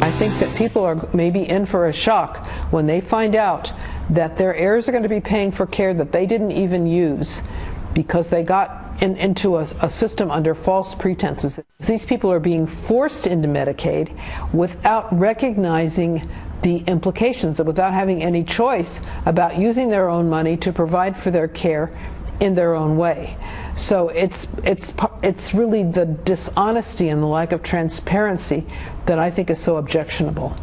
I think that people are maybe in for a shock when they find out that their heirs are going to be paying for care that they didn't even use because they got into a system under false pretenses. These people are being forced into Medicaid without recognizing the implications, without having any choice about using their own money to provide for their care in their own way. So it's really the dishonesty and the lack of transparency that I think is so objectionable.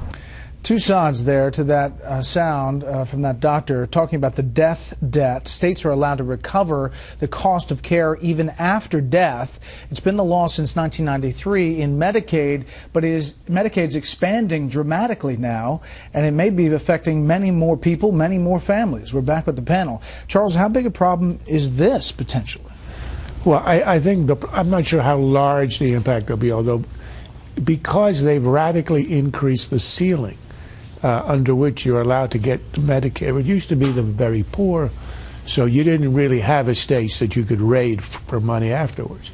Two sides there to that sound from that doctor talking about the death debt. States are allowed to recover the cost of care even after death. It's been the law since 1993 in Medicaid, but Medicaid's expanding dramatically now, and it may be affecting many more people, many more families. We're back with the panel. Charles, how big a problem is this potentially? Well, I think I'm not sure how large the impact will be, although because they've radically increased the ceiling under which you're allowed to get Medicare. It used to be the very poor, so you didn't really have estates that you could raid for money afterwards.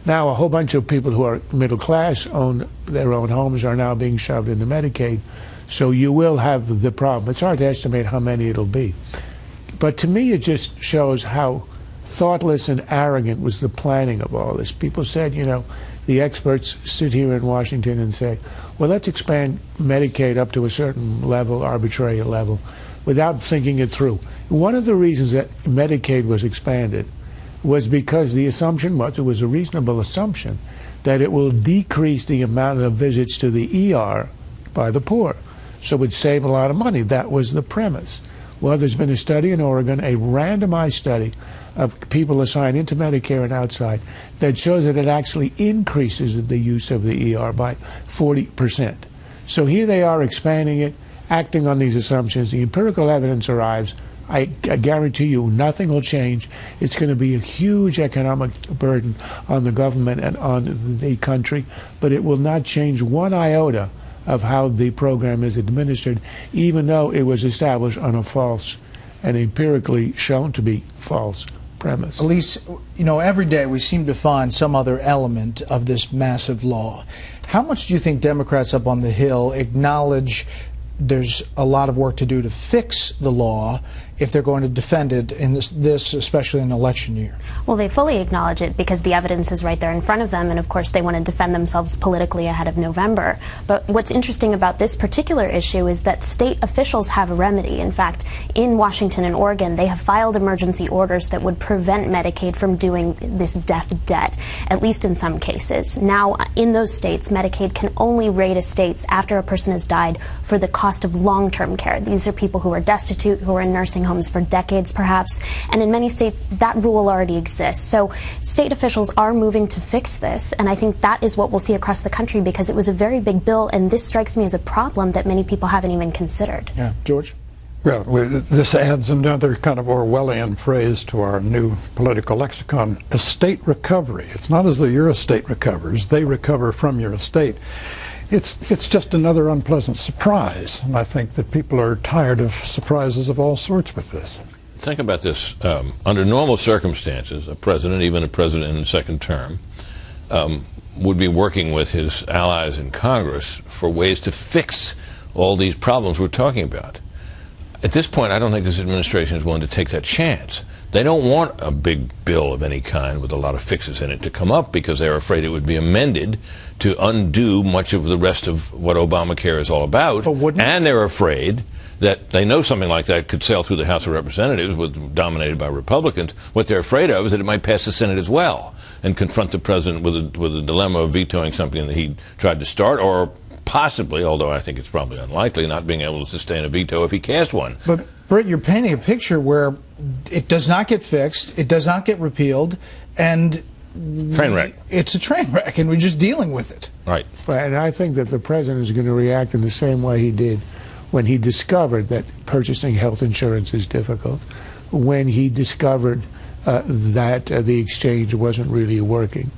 Now a whole bunch of people who are middle class, own their own homes, are now being shoved into Medicaid, so you will have the problem. It's hard to estimate how many it'll be. But to me it just shows how thoughtless and arrogant was the planning of all this. People said, you know, the experts sit here in Washington and say, well, let's expand Medicaid up to a certain level, arbitrary level, without thinking it through. One of the reasons that Medicaid was expanded was because the assumption was, it was a reasonable assumption, that it will decrease the amount of visits to the ER by the poor. So it would save a lot of money. That was the premise. Well, there's been a study in Oregon, a randomized study of people assigned into Medicare and outside, that shows that it actually increases the use of the ER by 40%. So here they are expanding it, acting on these assumptions. The empirical evidence arrives. I guarantee you nothing will change. It's going to be a huge economic burden on the government and on the country, but it will not change one iota of how the program is administered, even though it was established on a false and empirically shown to be false premise. Elise, you know, every day we seem to find some other element of this massive law. How much do you think Democrats up on the Hill acknowledge there's a lot of work to do to fix the law if they're going to defend it in this especially in an election year? Well, they fully acknowledge it because the evidence is right there in front of them, and of course they want to defend themselves politically ahead of November. But what's interesting about this particular issue is that state officials have a remedy. In fact, in Washington and Oregon, they have filed emergency orders that would prevent Medicaid from doing this death debt, at least in some cases. Now, in those states, Medicaid can only raid estates after a person has died for the cost of long-term care. These are people who are destitute, who are in nursing homes for decades perhaps, and in many states that rule already exists. So state officials are moving to fix this, and I think that is what we'll see across the country because it was a very big bill, and this strikes me as a problem that many people haven't even considered. Yeah, George? Well, this adds another kind of Orwellian phrase to our new political lexicon, estate recovery. It's not as though your estate recovers, they recover from your estate. It's just another unpleasant surprise, and I think that people are tired of surprises of all sorts with this. Think about this. Under normal circumstances, a president, even a president in the second term, would be working with his allies in Congress for ways to fix all these problems we're talking about. At this point, I don't think this administration is willing to take that chance. They don't want a big bill of any kind with a lot of fixes in it to come up because they're afraid it would be amended to undo much of the rest of what Obamacare is all about. And they're afraid that they know something like that could sail through the House of Representatives, dominated by Republicans. What they're afraid of is that it might pass the Senate as well and confront the president with a dilemma of vetoing something that he tried to start, or possibly, although I think it's probably unlikely, not being able to sustain a veto if he cast one. But, Bret, you're painting a picture where it does not get fixed, it does not get repealed, and train wreck. It's a train wreck, and we're just dealing with it. Right. And I think that the president is going to react in the same way he did when he discovered that purchasing health insurance is difficult, when he discovered that the exchange wasn't really working,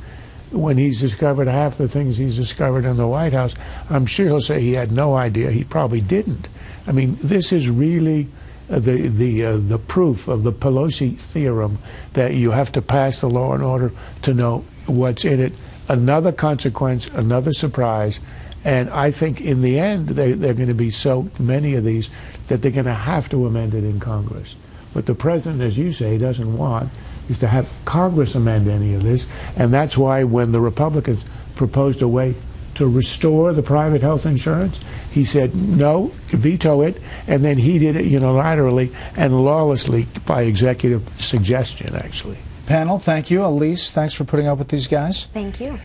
when he's discovered half the things he's discovered in the White House. I'm sure he'll say he had no idea. He probably didn't. I mean, this is really the proof of the Pelosi theorem that you have to pass the law in order to know what's in it. Another consequence, another surprise, And I think in the end, they're going to be so many of these that they're going to have to amend it in Congress. What the president, as you say, doesn't want is to have Congress amend any of this. And that's why when the Republicans proposed a way to restore the private health insurance, he said no, veto it, and then he did it unilaterally and lawlessly by executive suggestion, actually. Panel, thank you. Elise, thanks for putting up with these guys. Thank you.